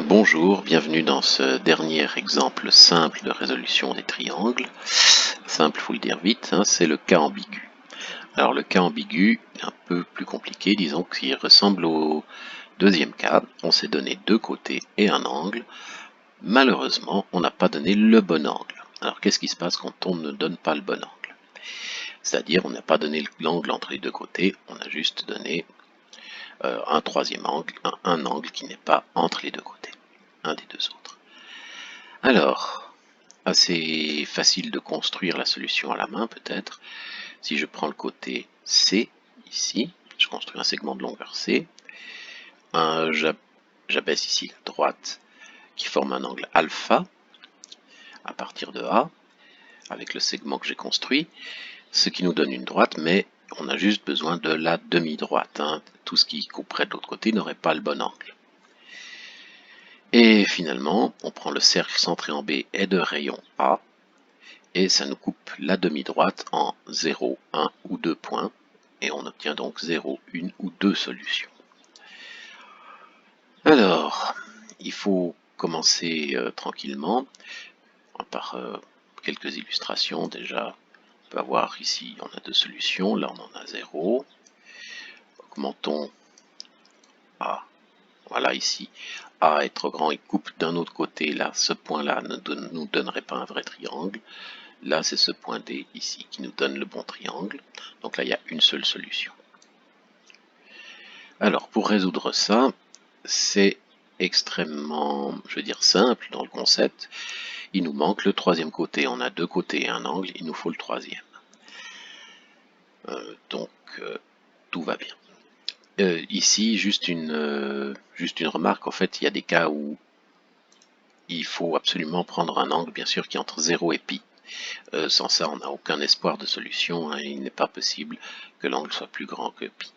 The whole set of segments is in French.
Bonjour, bienvenue dans ce dernier exemple simple de résolution des triangles. Simple, faut le dire vite, hein, c'est le cas ambigu. Alors le cas ambigu est un peu plus compliqué, disons qu'il ressemble au deuxième cas. On s'est donné deux côtés et un angle. Malheureusement, on n'a pas donné le bon angle. Alors qu'est-ce qui se passe quand on ne donne pas le bon angle? C'est-à-dire on n'a pas donné l'angle entre les deux côtés, on a juste donné un troisième angle, un angle qui n'est pas entre les deux côtés, un des deux autres. Alors, assez facile de construire la solution à la main peut-être. Si je prends le côté C, ici, je construis un segment de longueur C, j'abaisse ici la droite qui forme un angle alpha à partir de A, avec le segment que j'ai construit, ce qui nous donne une droite, mais on a juste besoin de la demi-droite. Tout ce qui couperait de l'autre côté n'aurait pas le bon angle. Et finalement, on prend le cercle centré en B et de rayon A, et ça nous coupe la demi-droite en 0, 1 ou 2 points, et on obtient donc 0, 1 ou 2 solutions. Alors, il faut commencer tranquillement par quelques illustrations. Déjà, on peut avoir ici, on a deux solutions, là on en a 0. Augmentons A. Voilà, ici, A est trop grand, il coupe d'un autre côté, là, ce point-là ne nous donnerait pas un vrai triangle. Là, c'est ce point D ici qui nous donne le bon triangle. Donc là, il y a une seule solution. Alors, pour résoudre ça, c'est extrêmement, je veux dire, simple dans le concept. Il nous manque le troisième côté. On a deux côtés et un angle, il nous faut le troisième. Donc, tout va bien. Ici, juste une remarque. En fait, il y a des cas où il faut absolument prendre un angle, bien sûr, qui est entre 0 et pi. Sans ça, on n'a aucun espoir de solution. Il n'est pas possible que l'angle soit plus grand que pi.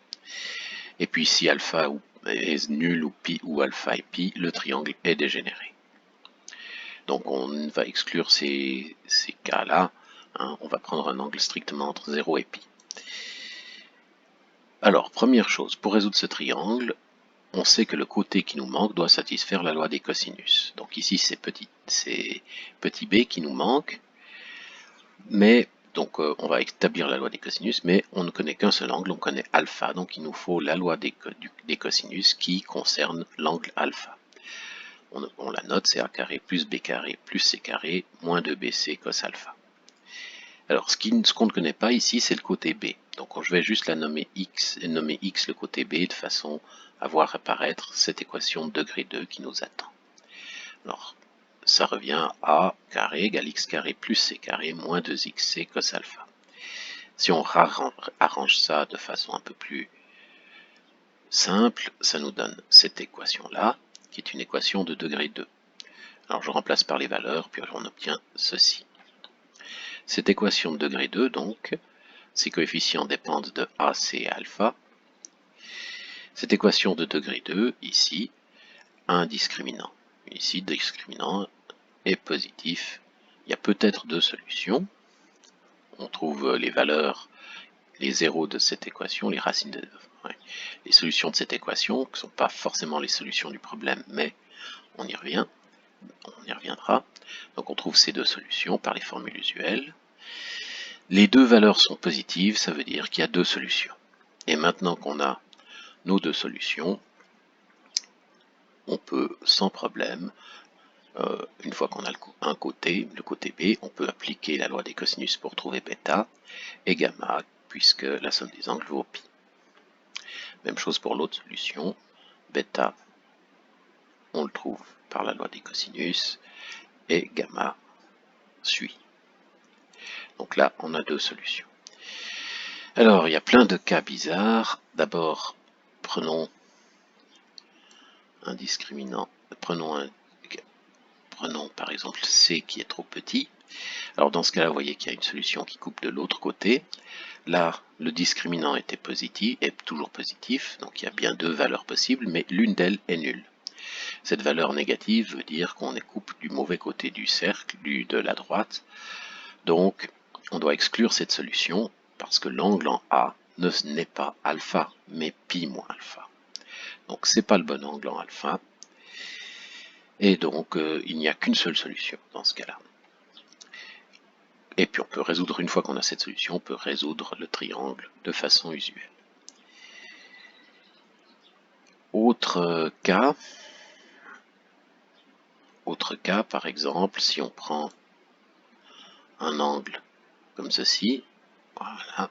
Et puis si alpha est nul ou pi ou alpha et pi, le triangle est dégénéré. Donc on va exclure ces cas-là. On va prendre un angle strictement entre 0 et pi. Alors, première chose, pour résoudre ce triangle, on sait que le côté qui nous manque doit satisfaire la loi des cosinus. Donc ici, c'est petit b qui nous manque, mais donc on va établir la loi des cosinus, mais on ne connaît qu'un seul angle, on connaît alpha, donc il nous faut la loi des cosinus qui concerne l'angle alpha. On la note, c'est a carré plus b carré plus c carré moins 2bc cos alpha. Alors ce qu'on ne connaît pas ici, c'est le côté b. Donc je vais juste la nommer x et nommer x le côté b de façon à voir apparaître cette équation de degré 2 qui nous attend. Alors ça revient à carré égale x carré plus c carré moins 2xc cos alpha. Si on arrange ça de façon un peu plus simple, ça nous donne cette équation-là, qui est une équation de degré 2. Alors je remplace par les valeurs, puis on obtient ceci. Cette équation de degré 2, donc, ses coefficients dépendent de a, c et alpha. Cette équation de degré 2, ici, a un discriminant. Ici, le discriminant est positif. Il y a peut-être deux solutions. On trouve les valeurs, les zéros de cette équation, les racines les solutions de cette équation, qui ne sont pas forcément les solutions du problème, mais on y reviendra. Donc on trouve ces deux solutions par les formules usuelles. Les deux valeurs sont positives, ça veut dire qu'il y a deux solutions. Et maintenant qu'on a nos deux solutions, on peut sans problème, une fois qu'on a un côté, le côté B, on peut appliquer la loi des cosinus pour trouver bêta et gamma, puisque la somme des angles vaut pi. Même chose pour l'autre solution, bêta, on le trouve par la loi des cosinus, et gamma suit. Donc là, on a deux solutions. Alors, il y a plein de cas bizarres. D'abord, prenons un discriminant, prenons par exemple C qui est trop petit. Alors dans ce cas-là, vous voyez qu'il y a une solution qui coupe de l'autre côté. Là, le discriminant était positif, est toujours positif, donc il y a bien deux valeurs possibles, mais l'une d'elles est nulle. Cette valeur négative veut dire qu'on coupe du mauvais côté du cercle, de la droite. Donc, on doit exclure cette solution, parce que l'angle en A n'est pas alpha, mais pi moins alpha. Donc, c'est pas le bon angle en alpha. Et donc, il n'y a qu'une seule solution dans ce cas-là. Et puis on peut résoudre, une fois qu'on a cette solution, on peut résoudre le triangle de façon usuelle. Autre cas, par exemple, si on prend un angle comme ceci, voilà.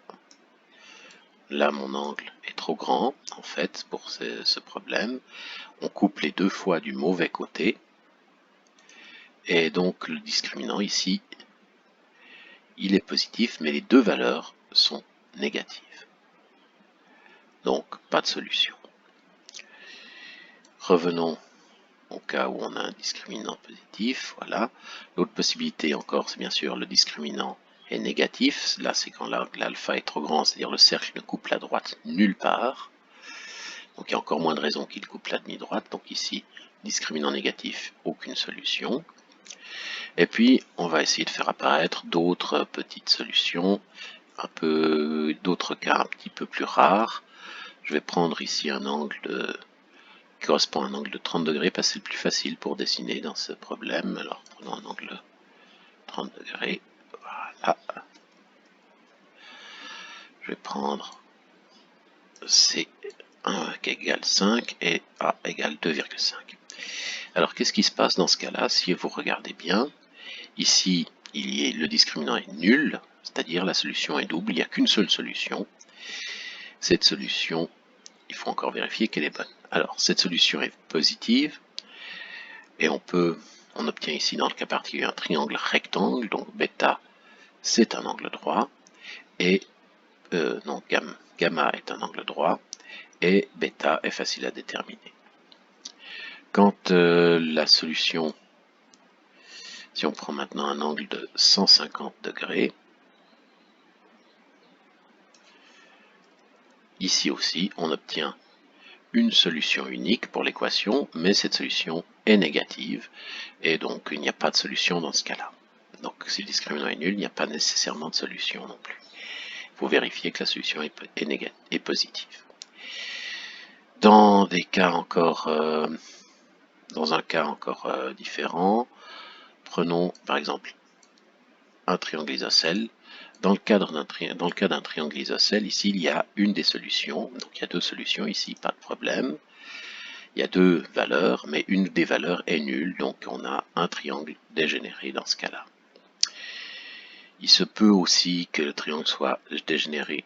Là, mon angle est trop grand, en fait, pour ce problème. On coupe les deux fois du mauvais côté. Et donc, le discriminant ici, il est positif, mais les deux valeurs sont négatives. Donc, pas de solution. Revenons au cas où on a un discriminant positif. Voilà. L'autre possibilité encore, c'est bien sûr le discriminant est négatif. Là, c'est quand l'alpha est trop grand, c'est-à-dire le cercle ne coupe la droite nulle part. Donc il y a encore moins de raisons qu'il coupe la demi-droite. Donc ici, discriminant négatif, aucune solution. Et puis, on va essayer de faire apparaître d'autres petites solutions, d'autres cas un petit peu plus rares. Je vais prendre ici un angle qui correspond à un angle de 30 degrés, parce que c'est le plus facile pour dessiner dans ce problème. Alors, prenons un angle de 30 degrés. Voilà. Je vais prendre C1 qui égale 5 et A égale 2,5. Alors, qu'est-ce qui se passe dans ce cas-là? Si vous regardez bien, ici, le discriminant est nul, c'est-à-dire la solution est double, il n'y a qu'une seule solution. Cette solution, il faut encore vérifier qu'elle est bonne. Alors, cette solution est positive, et on obtient ici, dans le cas particulier, un triangle rectangle, donc bêta, c'est un angle droit, et donc gamma est un angle droit, et bêta est facile à déterminer. Quand la solution, si on prend maintenant un angle de 150 degrés, ici aussi, on obtient une solution unique pour l'équation, mais cette solution est négative, et donc il n'y a pas de solution dans ce cas-là. Donc si le discriminant est nul, il n'y a pas nécessairement de solution non plus. Il faut vérifier que la solution est positive. Dans un cas encore différent, prenons par exemple un triangle isocèle. Dans le cas d'un triangle isocèle, ici il y a une des solutions, donc il y a deux solutions ici, pas de problème. Il y a deux valeurs, mais une des valeurs est nulle, donc on a un triangle dégénéré dans ce cas-là. Il se peut aussi que le triangle soit dégénéré,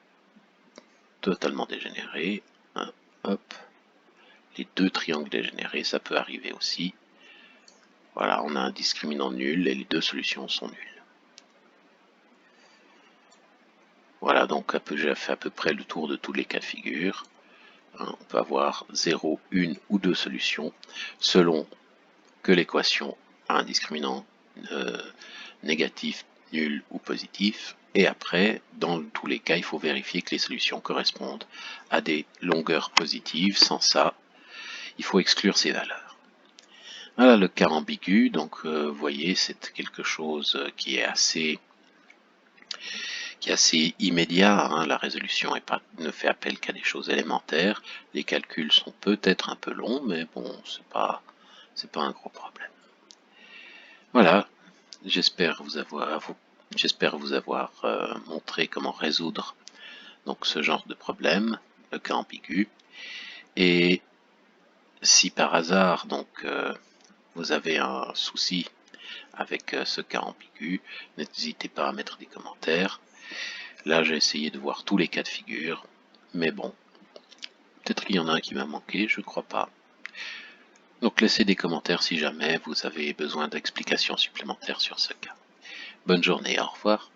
totalement dégénéré. Hop. Les deux triangles dégénérés, ça peut arriver aussi. Voilà, on a un discriminant nul et les deux solutions sont nulles. Voilà, donc j'ai fait à peu près le tour de tous les cas de figure. On peut avoir 0, 1 ou 2 solutions selon que l'équation a un discriminant négatif, nul ou positif. Et après, dans tous les cas, il faut vérifier que les solutions correspondent à des longueurs positives. Sans ça, il faut exclure ces valeurs. Voilà le cas ambigu. Donc, vous voyez, c'est quelque chose qui est assez immédiat. Hein. La résolution ne fait appel qu'à des choses élémentaires. Les calculs sont peut-être un peu longs, mais bon, c'est pas un gros problème. Voilà, j'espère vous avoir montré comment résoudre donc ce genre de problème, le cas ambigu. Et si par hasard donc vous avez un souci avec ce cas ambigu, n'hésitez pas à mettre des commentaires. Là, j'ai essayé de voir tous les cas de figure, mais bon, peut-être qu'il y en a un qui m'a manqué, je crois pas. Donc laissez des commentaires si jamais vous avez besoin d'explications supplémentaires sur ce cas. Bonne journée, au revoir.